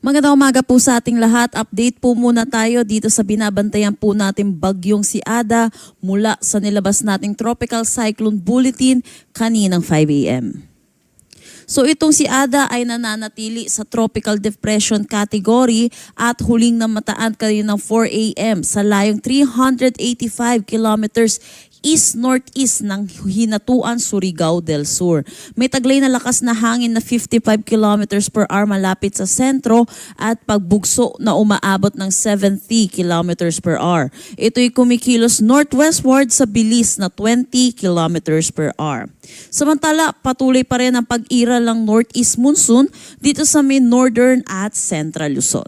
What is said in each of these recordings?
Magandang umaga po sa ating lahat. Update po muna tayo dito sa binabantayan po natin bagyong si Ada mula sa nilabas nating Tropical Cyclone Bulletin kaninang 5 a.m. So itong si Ada ay nananatili sa Tropical Depression category at huling namataan kaninang 4 a.m. sa layong 385 kilometers east-northeast ng Hinatuan, Surigao del Sur. May taglay na lakas na hangin na 55 kilometers per hour malapit sa sentro at pagbugso na umaabot ng 70 kilometers per hour. Ito'y kumikilos northwestward sa bilis na 20 kilometers per hour. Samantala, patuloy pa rin ang pag-iral ng northeast monsoon dito sa may northern at central Luzon.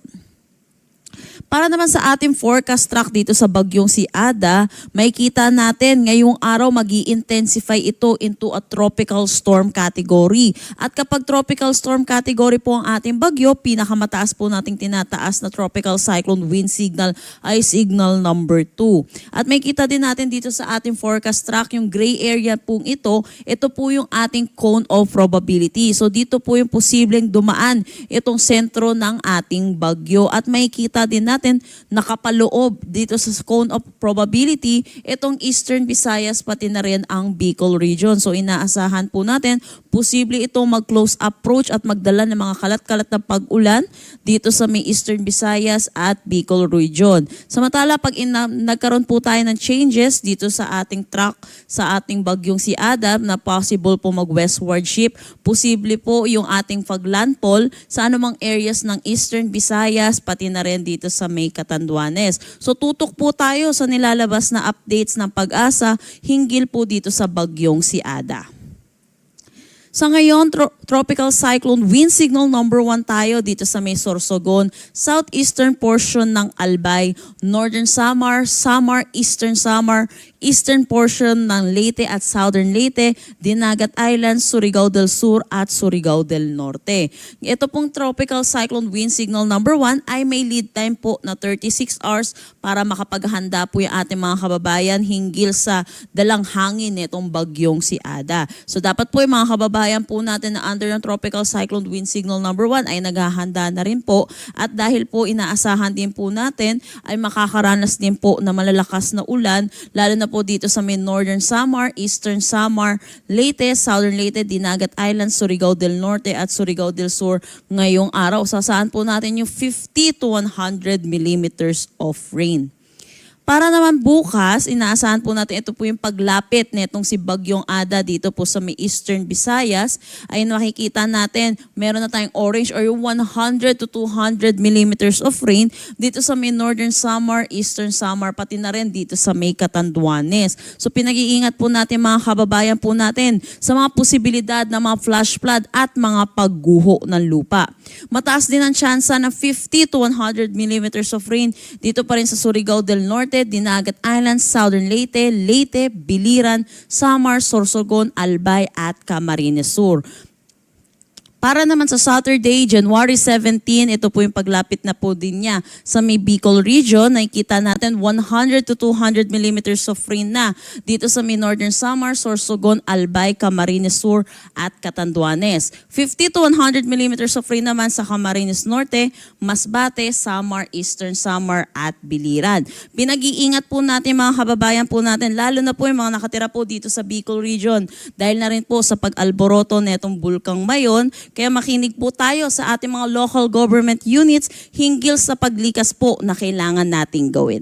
Para naman sa ating forecast track dito sa bagyong si Ada, makikita natin ngayong araw magi-intensify ito into a tropical storm category. At kapag tropical storm category po ang ating bagyo, pinakamataas po nating tinataas na tropical cyclone wind signal ay signal number 2. At makikita din natin dito sa ating forecast track yung gray area pong ito po yung ating cone of probability. So dito po yung posibleng dumaan itong sentro ng ating bagyo. At makikita din natin nakapaloob dito sa cone of probability itong Eastern Visayas pati na rin ang Bicol region. So inaasahan po natin posible itong mag-close approach at magdala ng mga kalat-kalat na pag-ulan dito sa may Eastern Visayas at Bicol region. Samantala pag nagkaroon po tayo ng changes dito sa ating track sa ating bagyong si Ada na possible po mag-westward shift, posible po yung ating paglandfall sa anumang areas ng Eastern Visayas pati na rin dito sa may Catanduanes. So tutok po tayo sa nilalabas na updates ng Pag-asa hinggil po dito sa bagyong si Ada. Sa ngayon, tropical cyclone wind signal number 1 tayo dito sa may Sorsogon, southeastern portion ng Albay, northern Samar, eastern Samar, eastern portion ng Leyte at southern Leyte, Dinagat Islands, Surigao del Sur at Surigao del Norte. Ito pong tropical cyclone wind signal number 1 ay may lead time po na 36 hours para makapaghanda po yung ating mga kababayan hinggil sa dalang hangin nitong bagyong si Ada. So dapat po yung mga kababayan po natin na under ng tropical cyclone wind signal number 1 ay naghahanda na rin po at dahil po inaasahan din po natin ay makakaranas din po na malalakas na ulan lalo na po dito sa may northern Samar, eastern Samar, Leyte, southern Leyte, Dinagat Islands, Surigao del Norte at Surigao del Sur ngayong araw. Sasaan po natin yung 50 to 100 millimeters of rain. Para naman bukas, inaasahan po natin ito po yung paglapit nitong si Bagyong Ada dito po sa may Eastern Visayas. Ay makikita natin, meron na tayong orange or yung 100 to 200 millimeters of rain dito sa may Northern Samar, Eastern Samar, pati na rin dito sa may Catanduanes. So pinag-iingat po natin mga kababayan po natin sa mga posibilidad ng mga flash flood at mga pagguho ng lupa. Mataas din ang tsansa na 50 to 100 millimeters of rain dito pa rin sa Surigao del Norte, Dinagat Islands, Southern Leyte, Biliran, Samar, Sorsogon, Albay at Camarines Sur. Para naman sa Saturday, January 17, ito po yung paglapit na po din niya sa may Bicol region. Nakikita natin 100 to 200 millimeters of rain na dito sa may Northern Samar, Sorsogon, Albay, Camarines Sur at Catanduanes. 50 to 100 millimeters of rain naman sa Camarines Norte, Masbate, Samar, Eastern Samar at Biliran. Pinag-iingat po natin mga kababayan po natin, lalo na po yung mga nakatira po dito sa Bicol region dahil na rin po sa pag-alboroto netong Bulkang Mayon. Kaya makinig po tayo sa ating mga local government units hinggil sa paglikas po na kailangan nating gawin.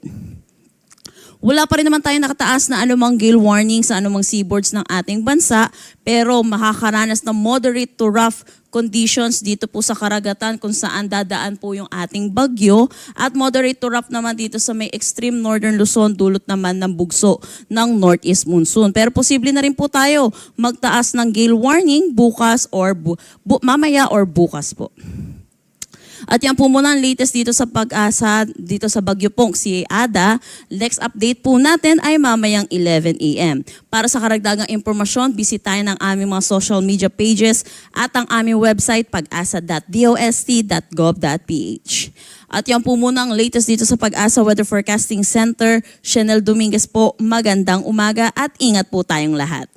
Wala pa rin naman tayo nakataas na anumang gale warning sa anumang seaboards ng ating bansa, pero makakaranas ng moderate to rough conditions dito po sa karagatan kung saan dadaan po yung ating bagyo at moderate to rough naman dito sa may extreme northern Luzon dulot naman ng bugso ng northeast monsoon. Pero posible na rin po tayo magtaas ng gale warning bukas or mamaya or bukas po. At yan po muna ang latest dito sa Pag-asa, dito sa Bagyo pong si Ada. Next update po natin ay mamayang 11 a.m. Para sa karagdagang impormasyon, bisitahin ang aming mga social media pages at ang aming website pag-asa.dost.gov.ph. At yan po muna ang latest dito sa Pag-asa Weather Forecasting Center. Chanel Dominguez po, magandang umaga at ingat po tayong lahat.